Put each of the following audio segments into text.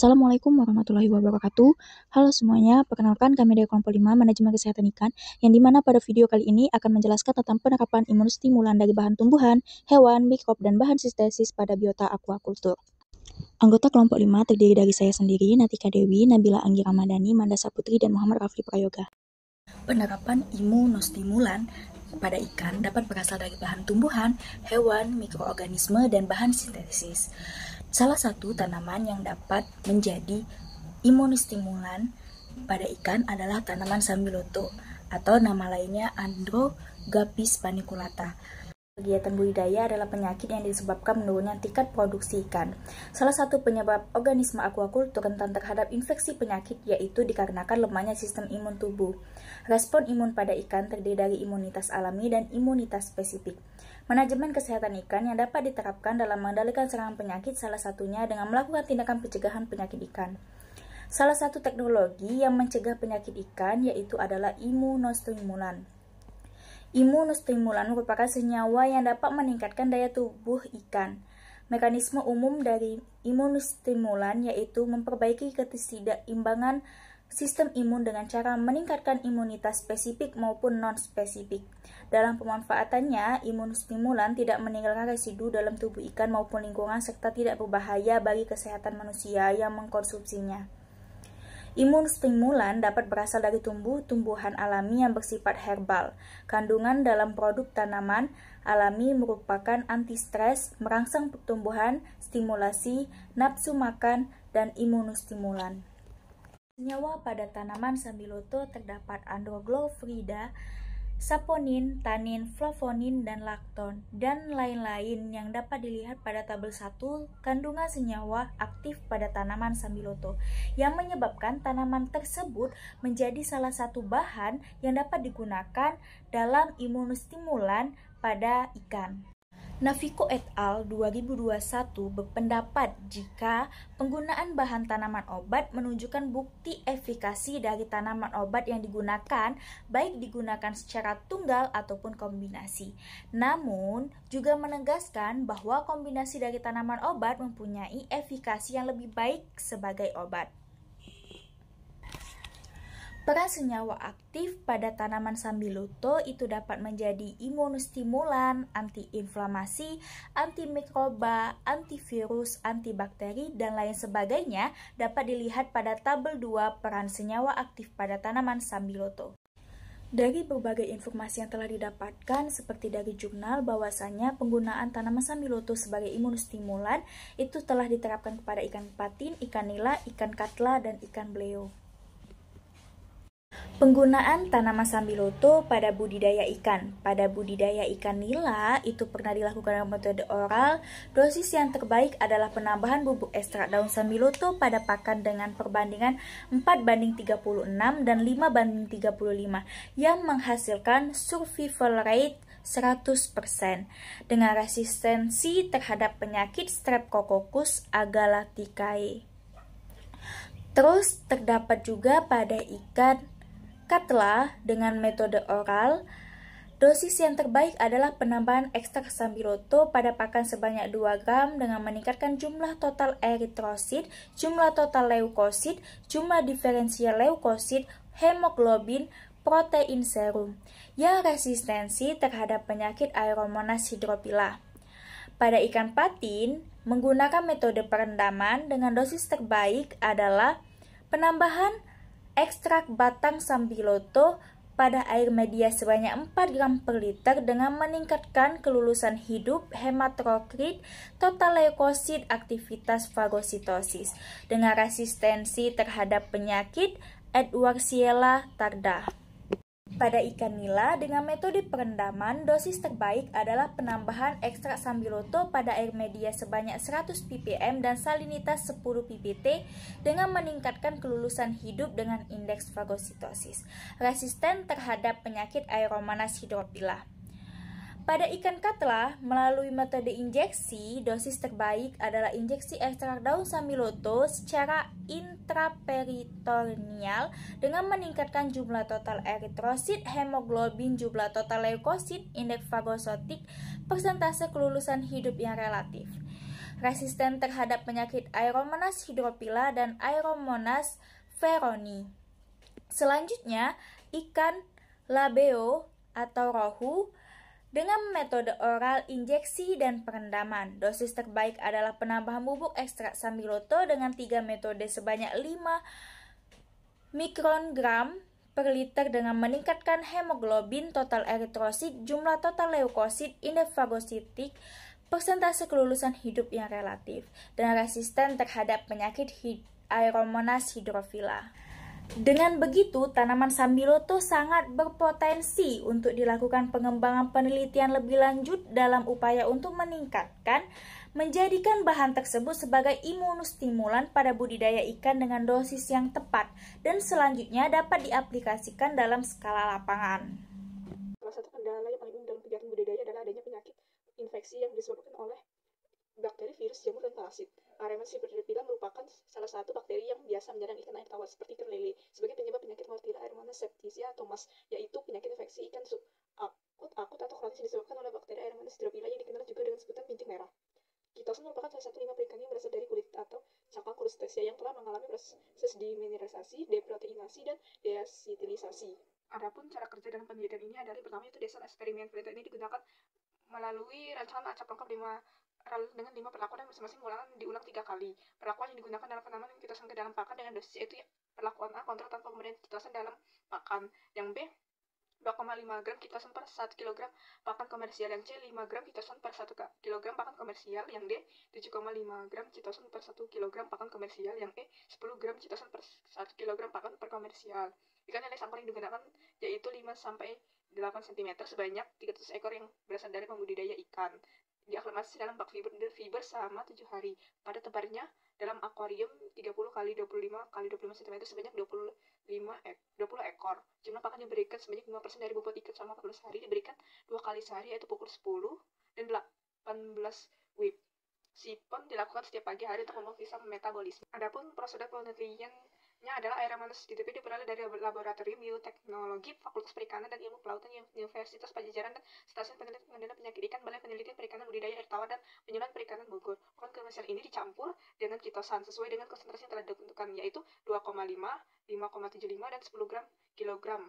Assalamualaikum warahmatullahi wabarakatuh. Halo semuanya, perkenalkan kami dari kelompok 5 Manajemen Kesehatan Ikan, yang dimana pada video kali ini akan menjelaskan tentang penerapan imunostimulan dari bahan tumbuhan, hewan, mikrob, dan bahan sintesis pada biota aquaculture. Anggota kelompok 5 terdiri dari saya sendiri, Natika Dewi, Nabila Anggi Ramadhani, Manda Saputri, dan Muhammad Rafli Prayoga. Penerapan imunostimulan pada ikan dapat berasal dari bahan tumbuhan, hewan, mikroorganisme, dan bahan sintesis. Salah satu tanaman yang dapat menjadi imunostimulan pada ikan adalah tanaman Sambiloto atau nama lainnya Androgapis paniculata. Kegiatan budidaya adalah penyakit yang disebabkan menurunnya tingkat produksi ikan. Salah satu penyebab organisme aquaculture rentan terhadap infeksi penyakit yaitu dikarenakan lemahnya sistem imun tubuh. Respon imun pada ikan terdiri dari imunitas alami dan imunitas spesifik. Manajemen kesehatan ikan yang dapat diterapkan dalam mengendalikan serangan penyakit salah satunya dengan melakukan tindakan pencegahan penyakit ikan. Salah satu teknologi yang mencegah penyakit ikan yaitu adalah imunostimulan. Imunostimulan merupakan senyawa yang dapat meningkatkan daya tubuh ikan. Mekanisme umum dari imunostimulan yaitu memperbaiki ketidakseimbangan sistem imun dengan cara meningkatkan imunitas spesifik maupun non-spesifik. Dalam pemanfaatannya, imunostimulan tidak meninggalkan residu dalam tubuh ikan maupun lingkungan serta tidak berbahaya bagi kesehatan manusia yang mengkonsumsinya. Imunostimulan dapat berasal dari tumbuh-tumbuhan alami yang bersifat herbal. Kandungan dalam produk tanaman alami merupakan anti-stres, merangsang pertumbuhan, stimulasi, nafsu makan, dan imunostimulan. Senyawa pada tanaman Sambiloto terdapat Androglofrida, saponin, tanin, flavonin, dan lakton, dan lain-lain yang dapat dilihat pada tabel 1 kandungan senyawa aktif pada tanaman Sambiloto yang menyebabkan tanaman tersebut menjadi salah satu bahan yang dapat digunakan dalam imunostimulan pada ikan. Naviko et al. 2021 berpendapat jika penggunaan bahan tanaman obat menunjukkan bukti efikasi dari tanaman obat yang digunakan, baik digunakan secara tunggal ataupun kombinasi. Namun, juga menegaskan bahwa kombinasi dari tanaman obat mempunyai efikasi yang lebih baik sebagai obat. Peran senyawa aktif pada tanaman Sambiloto itu dapat menjadi imunostimulan, antiinflamasi, antimikroba, antivirus, antibakteri, dan lain sebagainya dapat dilihat pada tabel 2 peran senyawa aktif pada tanaman Sambiloto. Dari berbagai informasi yang telah didapatkan, seperti dari jurnal, bahwasanya penggunaan tanaman Sambiloto sebagai imunostimulan itu telah diterapkan kepada ikan patin, ikan nila, ikan katla, dan ikan bleo. Penggunaan tanaman Sambiloto pada budidaya ikan. Pada budidaya ikan nila itu pernah dilakukan dengan metode oral. Dosis yang terbaik adalah penambahan bubuk ekstrak daun Sambiloto pada pakan dengan perbandingan 4:36 dan 5:35 yang menghasilkan survival rate 100% dengan resistensi terhadap penyakit Streptococcus agalacticae. Terus terdapat juga pada ikan katla dengan metode oral. Dosis yang terbaik adalah penambahan ekstrak Sambiloto pada pakan sebanyak 2 gram dengan meningkatkan jumlah total eritrosit, jumlah total leukosit, jumlah diferensial leukosit, hemoglobin, protein serum yang resistensi terhadap penyakit Aeromonas hydrophila. Pada ikan patin, menggunakan metode perendaman dengan dosis terbaik adalah penambahan ekstrak batang Sambiloto pada air media sebanyak 4 gram per liter dengan meningkatkan kelulusan hidup, hematokrit, total leukosit, aktivitas fagositosis dengan resistensi terhadap penyakit Edwardsella tarda. Pada ikan nila, dengan metode perendaman, dosis terbaik adalah penambahan ekstrak Sambiloto pada air media sebanyak 100 ppm dan salinitas 10 ppt dengan meningkatkan kelulusan hidup dengan indeks fagositosis, resisten terhadap penyakit Aeromonas hydrophila. Pada ikan katla, melalui metode injeksi, dosis terbaik adalah injeksi ekstrak daun Sambiloto secara intraperitoneal dengan meningkatkan jumlah total eritrosit, hemoglobin, jumlah total leukosit, indeks fagositotik, persentase kelulusan hidup yang relatif. resisten terhadap penyakit Aeromonas hydrophila dan Aeromonas veroni. Selanjutnya, ikan labeo atau rohu dengan metode oral, injeksi, dan perendaman. Dosis terbaik adalah penambahan bubuk ekstrak sambiloto dengan 3 metode sebanyak 5 mikrogram per liter dengan meningkatkan hemoglobin, total eritrosit, jumlah total leukosit, indeks fagositik, persentase kelulusan hidup yang relatif, dan resisten terhadap penyakit Aeromonas hydrophila. Dengan begitu, tanaman sambiloto sangat berpotensi untuk dilakukan pengembangan penelitian lebih lanjut dalam upaya untuk menjadikan bahan tersebut sebagai imunostimulan pada budidaya ikan dengan dosis yang tepat, dan selanjutnya dapat diaplikasikan dalam skala lapangan. Salah satu kendala yang paling umum dalam kegiatan budidaya adalah adanya penyakit infeksi yang disebabkan oleh bakteri, virus, jamur, dan parasit. Aeromonas hydrophila merupakan salah satu bakteri yang biasa menyerang ikan air tawar seperti ikan lele. Sebagai penyebab penyakit Mortilla Aeromonas septicea atau MAS, yaitu penyakit infeksi ikan akut atau kronis yang disebabkan oleh bakteri Aeromonas hydrophila yang dikenal juga dengan sebutan bintik merah. Kitosan merupakan salah satu limbah perikanan yang berasal dari kulit atau cangkang crustacea yang telah mengalami proses demineralisasi, deproteinasi, dan deasitilisasi. Adapun cara kerja dalam penelitian ini adalah yang pertama yaitu dasar eksperimen. Penelitian ini digunakan melalui rancangan acak lengkap dengan 5 perlakuan dan masing-masing diulang 3 kali. Perlakuan yang digunakan dalam penanaman kitosan ke dalam pakan dengan dosis yaitu perlakuan A, kontrol tanpa pemberian kitosan dalam pakan. Yang B, 2,5 gram kitosan per 1 kg pakan komersial. Yang C, 5 gram kitosan per 1 kg pakan komersial. Yang D, 7,5 gram kitosan per 1 kg pakan komersial. Yang E, 10 gram kitosan per 1 kg pakan per komersial. Jika nilai sampel yang digunakan yaitu 5-8 cm sebanyak 300 ekor yang berasal dari pembudidaya ikan. Diaklimatasi dalam bak fiber selama 7 hari. Pada tebarnya dalam akuarium 30 x 25 x 25 cm sebanyak 20 ekor. Jumlah pakan diberikan sebanyak 5% dari bobot ikan selama 14 hari, diberikan 2 kali sehari yaitu pukul 10 dan 18 WIB. Sipon dilakukan setiap pagi hari untuk memeriksa metabolisme. Adapun prosedur penelitiannya adalah Aeromonas hydrophila diperoleh dari laboratorium bioteknologi, Fakultas Perikanan dan Ilmu Kelautan Universitas Pajajaran dan Stasiun Pengendalian Penyakit Ikan, Balai Penelitian Perikanan Budidaya Air Tawar dan Penyuluhan Perikanan Bogor. Pakan komersial ini dicampur dengan kitosan sesuai dengan konsentrasi yang telah ditentukan, yaitu 2,5, 5,75, dan 10 gram kilogram.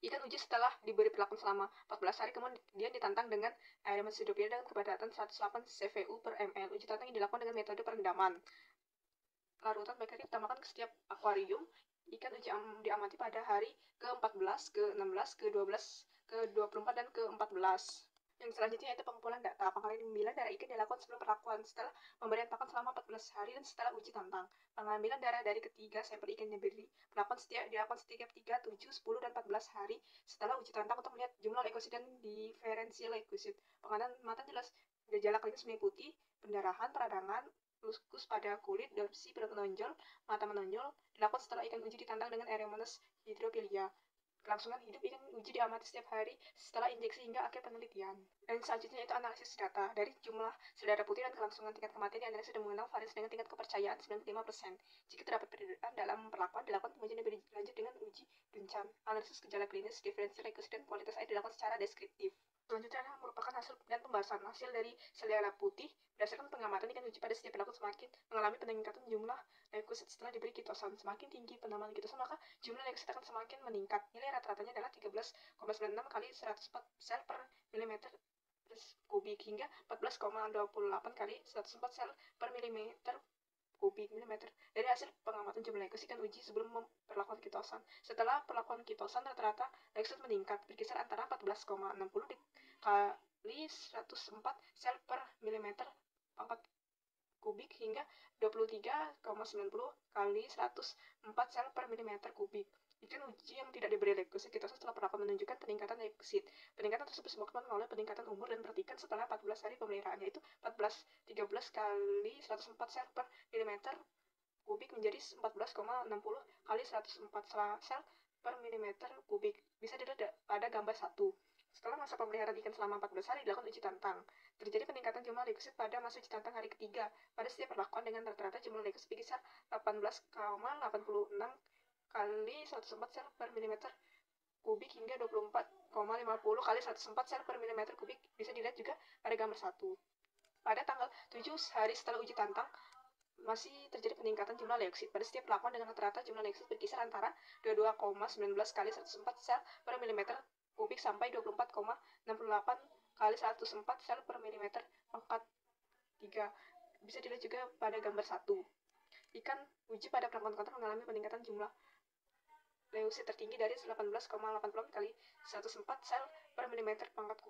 Ikan uji setelah diberi perlakuan selama 14 hari, kemudian ditantang dengan Aeromonas hydrophila dengan kepadatan 108 cvu per ml. Uji tantang yang dilakukan dengan metode perendaman. Larutan bakteri utamakan ke setiap akuarium. Ikan uji diamati pada hari ke-14, ke-16, ke-12, ke-24, dan ke-14. Yang selanjutnya yaitu pengumpulan data. Pengambilan darah ikan dilakukan sebelum perlakuan, setelah pemberian pakan selama 14 hari, dan setelah uji tantang. Pengambilan darah dari ketiga sampel ikan yang diberi perlakuan dilakukan setiap 3, 7, 10, dan 14 hari setelah uji tantang untuk melihat jumlah leukosit dan diferensial leukosit. Pengamatan jelas gejala klinis meliputi pendarahan, peradangan, luskus pada kulit, dorsi, perut menonjol, mata menonjol, dilakukan setelah ikan uji ditantang dengan Aeromonas hydrophila. Kelangsungan hidup ikan uji diamati setiap hari setelah injeksi hingga akhir penelitian. Dan selanjutnya yaitu analisis data. Dari jumlah sel darah putih dan kelangsungan tingkat kematian dianalisis dan mengenal variasi dengan tingkat kepercayaan 95%. Jika terdapat perbedaan dalam perlakuan, dilakukan pengujian lebih lanjut dengan uji Duncan. Analisis gejala klinis, diferensial leukosit, dan kualitas air dilakukan secara deskriptif. Selanjutnya adalah merupakan hasil dan pembahasan hasil dari sel darah putih berdasarkan pengamatan ikan uji pada setiap perlakuan semakin mengalami peningkatan jumlah leukosit setelah diberi kitosan. Semakin tinggi penambahan kitosan, maka jumlah leukosit akan semakin meningkat. Nilai rata-ratanya adalah 13,96 kali 104 sel per milimeter kubik hingga 14,28 kali 104 sel per milimeter kubik milimeter dari hasil pengamatan jumlah leukosit ikan uji sebelum perlakuan kitosan. Setelah perlakuan kitosan, rata-rata leukosit meningkat berkisar antara 14,60 kali 104 sel per milimeter pangkat kubik hingga 23,90 kali 104 sel per milimeter kubik. Ikan uji yang tidak diberi leukosit kitosan setelah perlakuan menunjukkan peningkatan leukosit. Peningkatan tersebut disebabkan oleh peningkatan umur dan perhatikan setelah 14 hari pemeliharaan, yaitu 13 kali 104 sel per milimeter kubik menjadi 14,60 kali 104 sel per milimeter kubik. Bisa dilihat pada gambar 1. Setelah masa pemeliharaan ikan selama 14 hari dilakukan uji tantang. Terjadi peningkatan jumlah leukosit pada masa uji tantang hari ketiga. Pada setiap perlakuan dengan rata-rata jumlah leukosit berkisar 18,86 kali 104 sel per milimeter kubik hingga 24,50 kali 104 sel per milimeter kubik. Bisa dilihat juga pada gambar 1. Pada tanggal 7 hari setelah uji tantang, masih terjadi peningkatan jumlah leuksit. Pada setiap pelakuan dengan rata-rata jumlah leuksit berkisar antara 22,19 kali 104 sel per milimeter kubik sampai 24,68 kali 104 sel per milimeter pangkat 3. Bisa dilihat juga pada gambar 1. Ikan uji pada pelakuan kontak mengalami peningkatan jumlah leusit tertinggi dari 18,80 kali 104 sel per milimeter pangkat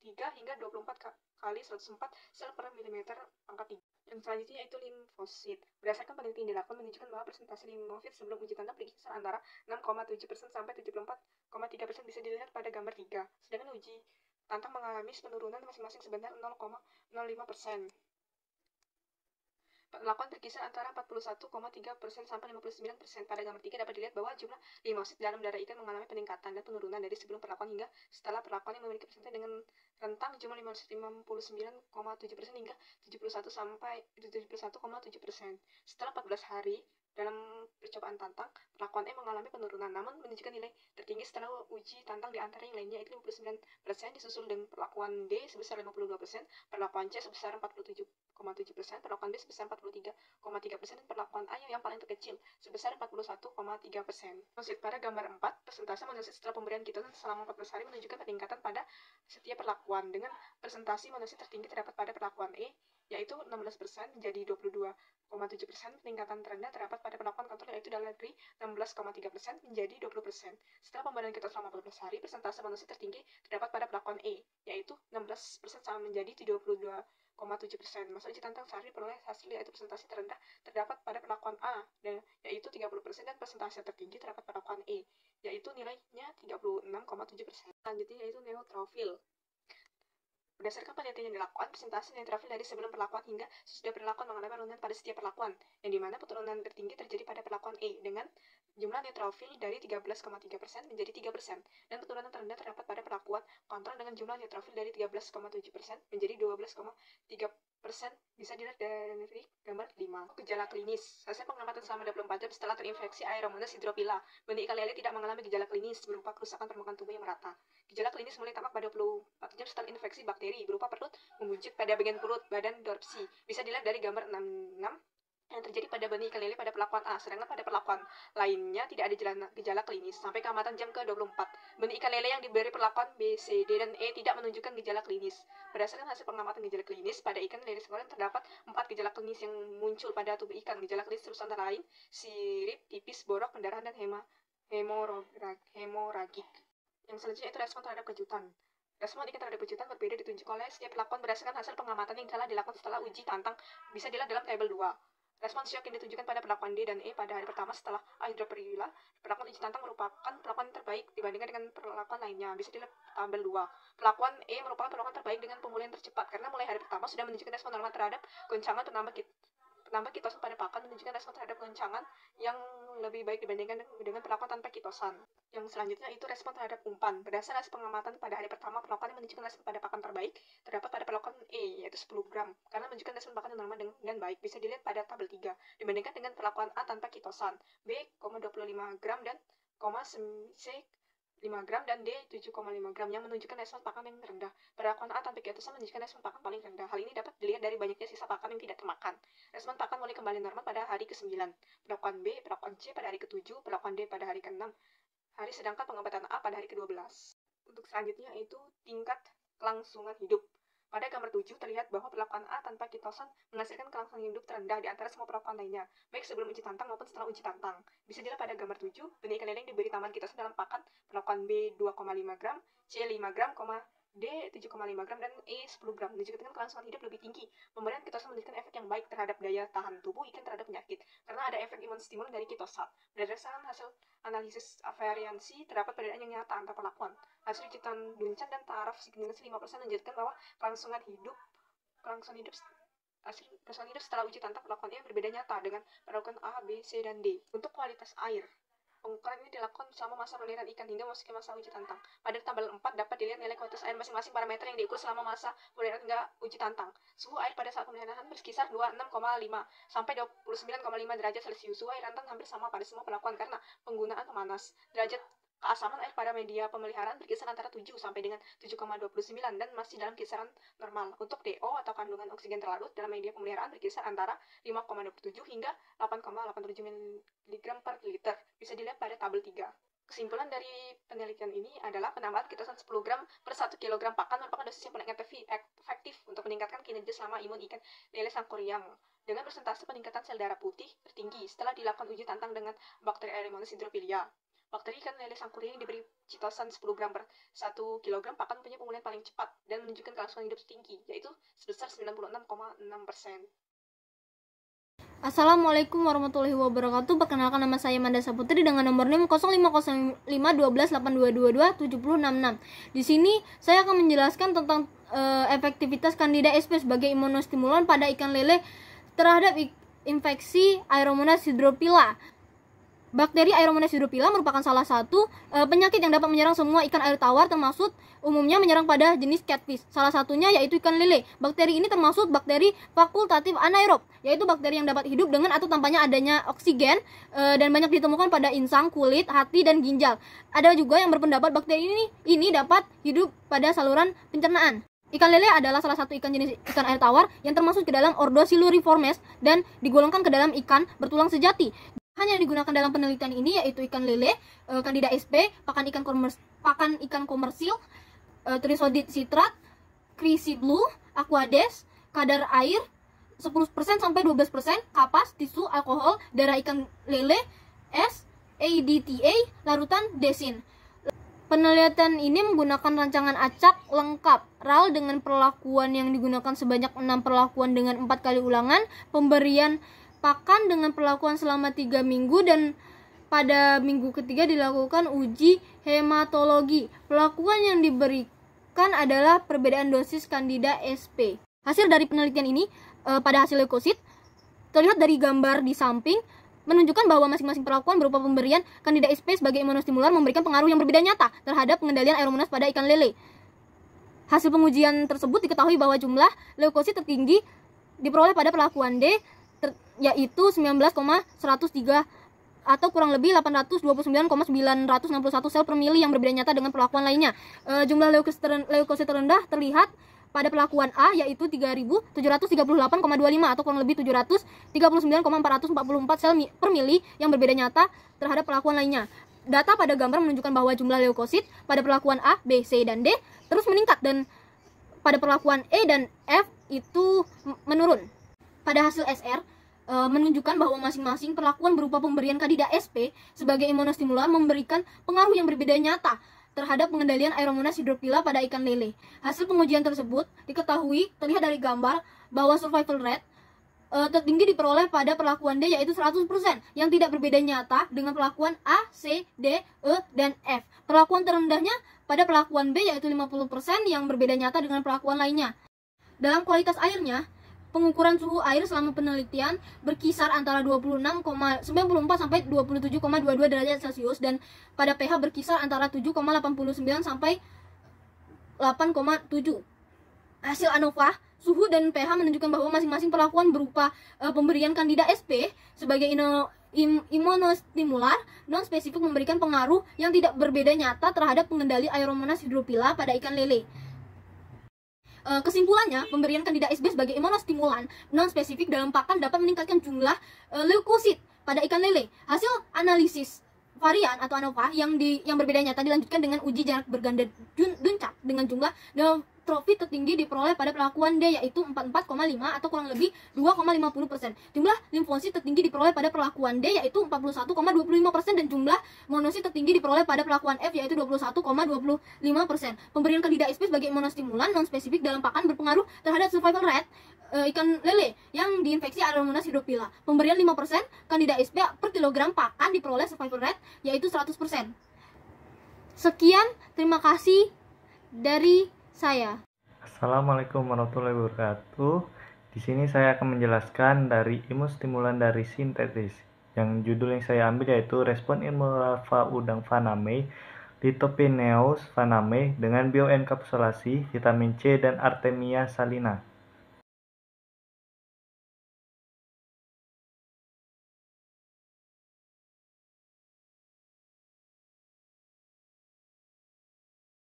3 hingga 24 kali 104 sel per milimeter pangkat 3. Yang selanjutnya yaitu limfosit. Berdasarkan penelitian yang dilakukan menunjukkan bahwa presentasi limfosit sebelum uji tantang berkisar antara 6,7% sampai 74,3%, bisa dilihat pada gambar 3. Sedangkan uji tantang mengalami penurunan masing-masing sebentar 0,05%. Pelakuan berkisar antara 41,3% sampai 59%. Pada gambar 3 dapat dilihat bahwa jumlah limfosit dalam darah ikan mengalami peningkatan dan penurunan dari sebelum perlakuan hingga setelah perlakuan, yang memiliki persentase dengan rentang jumlah limfosit 59,7% hingga 71 sampai 71,7%. Setelah 14 hari dalam percobaan tantang, perlakuan E mengalami penurunan, namun menunjukkan nilai tertinggi setelah uji tantang di antara yang lainnya, yaitu 59%, disusul dengan perlakuan D sebesar 52%, perlakuan C sebesar 47,7%, perlakuan B sebesar 43,3%, dan perlakuan A yang paling terkecil sebesar 41,3%. Monosit pada gambar 4, persentase monosit setelah pemberian ketosan selama 14 hari menunjukkan peningkatan pada setiap perlakuan, dengan presentasi monosit tertinggi terdapat pada perlakuan E, yaitu 16% menjadi 22,7%. Peningkatan terendah terdapat pada perlakuan kontrol, yaitu dari 16,3% menjadi 20%. Setelah pemberian ketosan selama 14 hari, persentase monosit tertinggi terdapat pada perlakuan E, yaitu 16% sama menjadi 22,7%. Masa uji tantang sehari peroleh hasil yaitu presentasi terendah terdapat pada perlakuan A, yaitu 30%, dan presentasi tertinggi terdapat pada perlakuan E, yaitu nilainya 36,7%. Selanjutnya yaitu neutrofil. Berdasarkan penelitian yang dilakukan, presentasi neutrofil dari sebelum perlakuan hingga sesudah perlakuan mengalami penurunan pada setiap perlakuan, yang dimana penurunan tertinggi terjadi pada perlakuan E dengan jumlah neutrofil dari 13,3% menjadi 3%, dan penurunan terendah terdapat pada perlakuan kontrol dengan jumlah neutrofil dari 13,7% menjadi 12,3%. Bisa dilihat dari gambar 5. Gejala klinis. Hasil pengamatan selama 24 jam setelah terinfeksi Aeromonas hydrophila, benih ikan lele tidak mengalami gejala klinis berupa kerusakan permukaan tubuh yang merata. Gejala klinis mulai tampak pada 24 jam setelah infeksi bakteri berupa perut membujut pada bagian perut, badan, dorsi. Bisa dilihat dari gambar 6 yang terjadi pada benih ikan lele pada perlakuan A, sedangkan pada perlakuan lainnya tidak ada gejala klinis. Sampai keamatan jam ke-24, benih ikan lele yang diberi perlakuan B, C, D, dan E tidak menunjukkan gejala klinis. Berdasarkan hasil pengamatan gejala klinis pada ikan lele sekolah, terdapat 4 gejala klinis yang muncul pada tubuh ikan. Gejala klinis tersebut antara lain sirip, tipis, borok, pendarahan, dan hemoragik. Yang selanjutnya itu respon terhadap kejutan. Respon ikan terhadap kejutan berbeda ditunjuk oleh setiap pelakuan berdasarkan hasil pengamatan yang telah dilakukan setelah uji tantang. Bisa dilihat dalam tabel 2. Respon syok yang ditunjukkan pada perlakuan D dan E pada hari pertama setelah hydrophila, perlakuan uji tantang merupakan perlakuan terbaik dibandingkan dengan perlakuan lainnya. Bisa dilihat tabel 2. Perlakuan E merupakan perlakuan terbaik dengan pemulihan tercepat karena mulai hari pertama sudah menunjukkan respon normal terhadap goncangan penambah ketosan pada pakan, menunjukkan respon terhadap goncangan yang lebih baik dibandingkan dengan perlakuan tanpa ketosan. Yang selanjutnya itu respon terhadap umpan. Berdasarkan hasil pengamatan pada hari pertama, perlakuan yang menunjukkan respon pada pakan terbaik terdapat pada perlakuan E, yaitu 10 gram, karena menunjukkan respon pakan yang normal dan baik. Bisa dilihat pada tabel 3. Dibandingkan dengan perlakuan A tanpa ketosan, B, 25 gram, dan C, 5 gram, dan D 7,5 gram, yang menunjukkan respon pakan yang rendah. Perlakuan A tanpa ketosan menunjukkan respon pakan paling rendah. Hal ini dapat dilihat dari banyaknya sisa pakan yang tidak termakan. Respon pakan mulai kembali normal pada hari ke-9. Perlakuan B, perlakuan C pada hari ke-7, perlakuan D pada hari ke-6 hari, sedangkan pengobatan A pada hari ke-12. Untuk selanjutnya itu tingkat kelangsungan hidup. Pada gambar 7 terlihat bahwa perlakuan A tanpa ketosan menghasilkan kelangsungan hidup terendah di antara semua perlakuan lainnya, baik sebelum uji tantang maupun setelah uji tantang. Bisa dilihat pada gambar 7, benih ikan lele yang diberi tambahan ketosan dalam pakan perlakuan B 2,5 gram, C 5 gram, D 7,5 gram, dan E 10 gram menunjukkan dengan kelangsungan hidup lebih tinggi. Pemberian ketosan menunjukkan efek yang baik terhadap daya tahan tubuh ikan terhadap penyakit, karena ada efek imun stimulan dari ketosan. Berdasarkan hasil analisis variansi, terdapat perbedaan yang nyata antar perlakuan. Hasil uji Duncan dan taraf signifikasi 5% menunjukkan bahwa kelangsungan hidup setelah uji tantang perlakuan E berbeda nyata dengan perlakuan A, B, C, dan D. Untuk kualitas air, pengukuran ini dilakukan selama masa pemeliharaan ikan hingga memasuki masa uji tantang. Pada tabel 4 dapat dilihat nilai kualitas air masing-masing parameter yang diukur selama masa pemeliharaan hingga uji tantang. Suhu air pada saat pemeliharaan berkisar 26,5 sampai 29,5 derajat Celcius. Suhu air rentang hampir sama pada semua perlakuan karena penggunaan pemanas. Derajat Keasaman air pada media pemeliharaan berkisar antara 7 sampai dengan 7,29 dan masih dalam kisaran normal. Untuk DO atau kandungan oksigen terlarut dalam media pemeliharaan berkisar antara 5,27 hingga 8,87 mg per liter. Bisa dilihat pada tabel 3. Kesimpulan dari penelitian ini adalah penambahan ketosan 10 gram per 1 kg pakan merupakan dosis yang paling efektif untuk meningkatkan kinerja selama imun ikan lele sangkuriang dengan persentase peningkatan sel darah putih tertinggi setelah dilakukan uji tantang dengan bakteri Aeromonas hydrophilia. Bakteri ikan lele sangkuriang yang diberi citosan 10 gram per 1 kg pakan punya pemulihan paling cepat dan menunjukkan kelangsungan hidup tinggi, yaitu sebesar 96,6%. Assalamualaikum warahmatullahi wabarakatuh. Perkenalkan, nama saya Manda Saputri dengan nomor NIM 05051282227066. Di sini saya akan menjelaskan tentang efektivitas Candida sp sebagai imunostimulan pada ikan lele terhadap infeksi Aeromonas hydrophylla. Bakteri Aeromonas hydrophylla merupakan salah satu penyakit yang dapat menyerang semua ikan air tawar, termasuk umumnya menyerang pada jenis catfish. Salah satunya yaitu ikan lele. Bakteri ini termasuk bakteri fakultatif anaerob, yaitu bakteri yang dapat hidup dengan atau tanpanya adanya oksigen dan banyak ditemukan pada insang, kulit, hati, dan ginjal. Ada juga yang berpendapat bakteri ini dapat hidup pada saluran pencernaan. Ikan lele adalah salah satu jenis ikan air tawar yang termasuk ke dalam ordo Siluriformes dan digolongkan ke dalam ikan bertulang sejati. Bahan yang digunakan dalam penelitian ini yaitu ikan lele, Candida sp, pakan ikan komersil, trisodit citrat, Crisi blue, Aquades, kadar air 10% sampai 12%, kapas, tisu, alkohol, darah ikan lele, es, ADTA, larutan desin. Penelitian ini menggunakan rancangan acak lengkap RAL dengan perlakuan yang digunakan sebanyak 6 perlakuan dengan 4 kali ulangan, pemberian pakan dengan perlakuan selama 3 minggu, dan pada minggu ketiga dilakukan uji hematologi. Perlakuan yang diberikan adalah perbedaan dosis Candida sp. Hasil dari penelitian ini pada hasil leukosit terlihat dari gambar di samping menunjukkan bahwa masing-masing perlakuan berupa pemberian Candida sp sebagai imunostimulan memberikan pengaruh yang berbeda nyata terhadap pengendalian Aeromonas pada ikan lele. Hasil pengujian tersebut diketahui bahwa jumlah leukosit tertinggi diperoleh pada perlakuan D yaitu 19,103 atau kurang lebih 829,961 sel per mili yang berbeda nyata dengan perlakuan lainnya. Jumlah leukosit terendah terlihat pada perlakuan A yaitu 3.738,25 atau kurang lebih 739,444 sel per mili yang berbeda nyata terhadap perlakuan lainnya. Data pada gambar menunjukkan bahwa jumlah leukosit pada perlakuan A, B, C, dan D terus meningkat dan pada perlakuan E dan F itu menurun. Pada hasil SR menunjukkan bahwa masing-masing perlakuan berupa pemberian Candida sp sebagai imunostimulan memberikan pengaruh yang berbeda nyata terhadap pengendalian Aeromonas hydrophylla pada ikan lele. Hasil pengujian tersebut diketahui terlihat dari gambar bahwa survival rate tertinggi diperoleh pada perlakuan D yaitu 100% yang tidak berbeda nyata dengan perlakuan A, C, D, E, dan F. Perlakuan terendahnya pada perlakuan B yaitu 50% yang berbeda nyata dengan perlakuan lainnya. Dalam kualitas airnya, pengukuran suhu air selama penelitian berkisar antara 26,94 sampai 27,22 derajat Celcius dan pada pH berkisar antara 7,89 sampai 8,7. Hasil ANOVA, suhu dan pH menunjukkan bahwa masing-masing perlakuan berupa pemberian Candida sp sebagai imunostimular non-spesifik memberikan pengaruh yang tidak berbeda nyata terhadap pengendali Aeromonas hydrophylla pada ikan lele. Kesimpulannya, pemberian Candida sp sebagai imunostimulan non-spesifik dalam pakan dapat meningkatkan jumlah leukosit pada ikan lele. Hasil analisis varian atau ANOVA yang berbeda nyata dilanjutkan dengan uji jarak berganda Duncak dengan jumlah neutrofil tertinggi diperoleh pada perlakuan D yaitu 44,5 atau kurang lebih 2,50%. Jumlah limfosit tertinggi diperoleh pada perlakuan D yaitu 41,25% dan jumlah monosit tertinggi diperoleh pada perlakuan F yaitu 21,25%. Pemberian Candida sp sebagai imunostimulan non-spesifik dalam pakan berpengaruh terhadap survival rate ikan lele yang diinfeksi Aeromonas hydrophylla. Pemberian 5% Candida sp per kilogram pakan diperoleh survival rate yaitu 100%. Sekian, terima kasih dari saya. Assalamualaikum warahmatullahi wabarakatuh. Di sini saya akan menjelaskan dari imunostimulan dari sintetis. Yang judul yang saya ambil yaitu respon imunolarva udang Vannamei, Lithopineus vannamei dengan bioenkapsulasi vitamin C dan Artemia salina.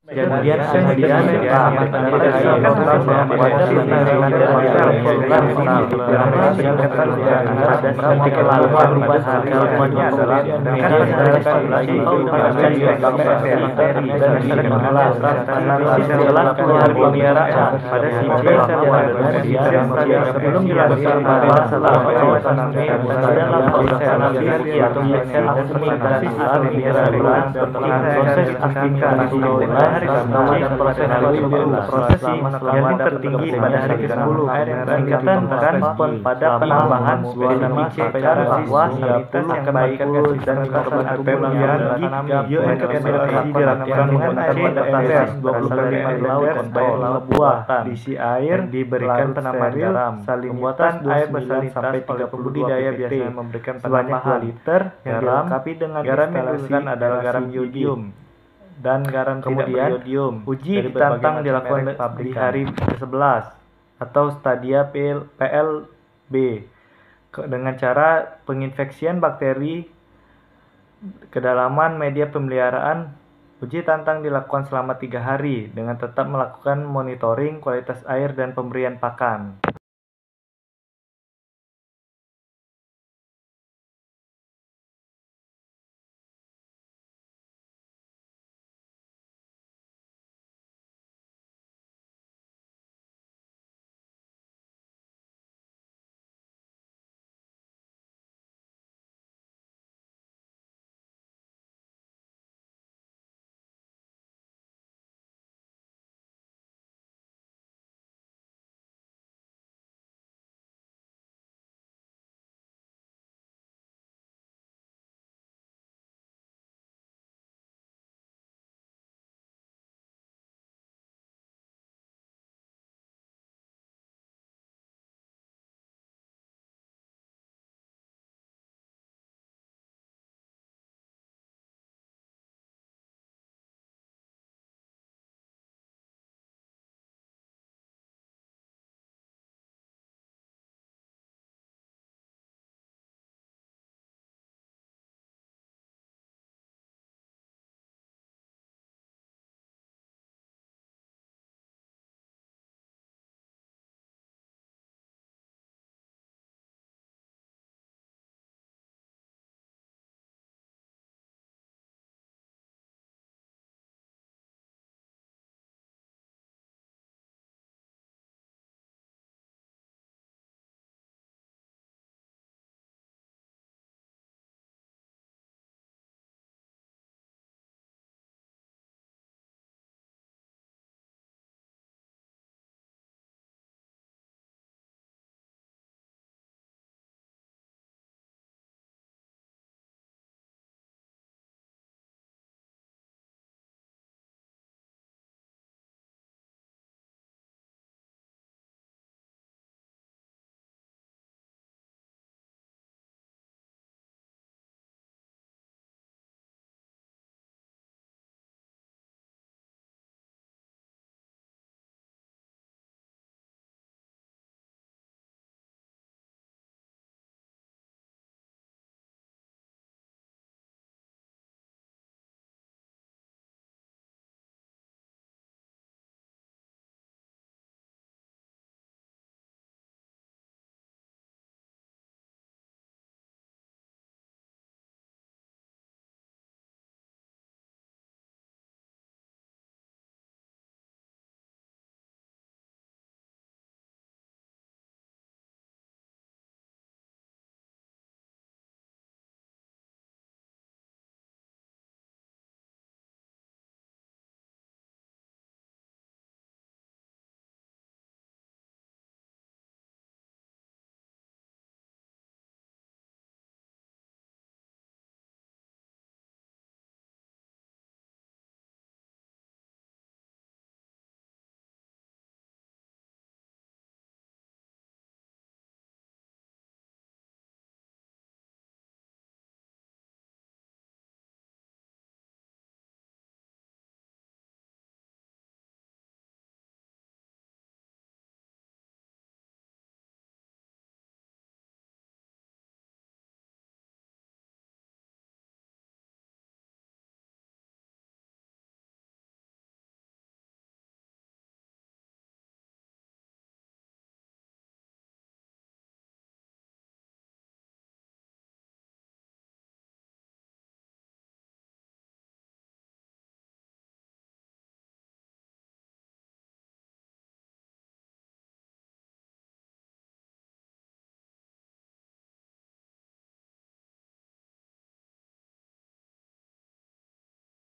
Kemudian proses yang tertinggi pada hari ke-10 meningkatkan respon pada penambahan spesifikasi bahwa kualitas yang baik dan pemeliharaan bioenergi dilakukan menggunakan daerah 25 laut buah diisi air diberikan penambahan garam pembuatan air bersalin sampai 30 budidaya biasanya memberikan penambahan 2 liter yang dilengkapi dengan garam yang digunakan adalah garam iodium dan garam kemudian uji ditantang dilakukan di hari ke-11 atau stadia PLB dengan cara penginfeksian bakteri kedalaman media pemeliharaan. Uji tantang dilakukan selama 3 hari dengan tetap melakukan monitoring kualitas air dan pemberian pakan.